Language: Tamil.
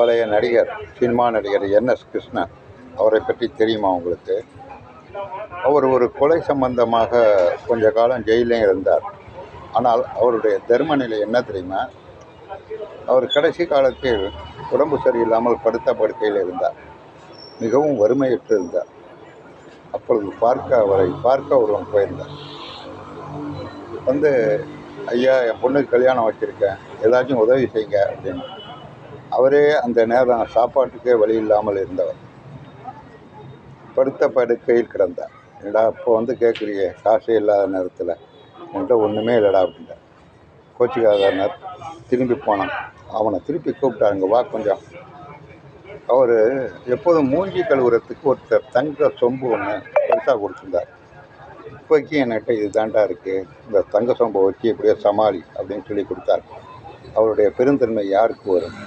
பழைய நடிகர், சினிமா நடிகர் என்எஸ் கிருஷ்ணன். அவரை பற்றி தெரியுமா உங்களுக்கு? அவர் ஒரு கொலை சம்பந்தமாக கொஞ்ச காலம் ஜெயிலையும் இருந்தார். ஆனால் அவருடைய தர்ம நிலை என்ன தெரியுமா? அவர் கடைசி காலத்தில் உடம்பு சரியில்லாமல் படுத்த படுக்கையில் இருந்தார். மிகவும் வறுமையுற்று இருந்தார். அப்பொழுது அவரை பார்க்க ஒருவன் போயிருந்தார். வந்து, ஐயா, என் பொண்ணுக்கு கல்யாணம் வச்சுருக்கேன், ஏதாச்சும் உதவி செய்யுங்க அப்படின்னு. அவரே அந்த நேரம் சாப்பாட்டுக்கே வழி இல்லாமல் இருந்தவர். படுத்த படுக்கையில் கிடந்தார். என்னடா இப்போ வந்து கேட்குறியே, காசே இல்லாத நேரத்தில், என்கிட்ட ஒன்றுமே இல்லைடா அப்படின்ட்டார். கோச்சிக்காரனர் திரும்பி போனான். அவனை திருப்பி கூப்பிட்டாருங்க, வா கொஞ்சம். அவர் எப்போதும் மூஞ்சி கழுவுறதுக்கு ஒருத்தர் தங்க சொம்பு ஒன்று பெருசாக கொடுத்துருந்தார். இப்போக்கி என்கிட்ட இது தாண்டா இருக்குது, இந்த தங்க சொம்பை வச்சு எப்படியோ சமாளி அப்படின்னு சொல்லி கொடுத்தார். அவருடைய பெருந்தன்மை யாருக்கு வரும்?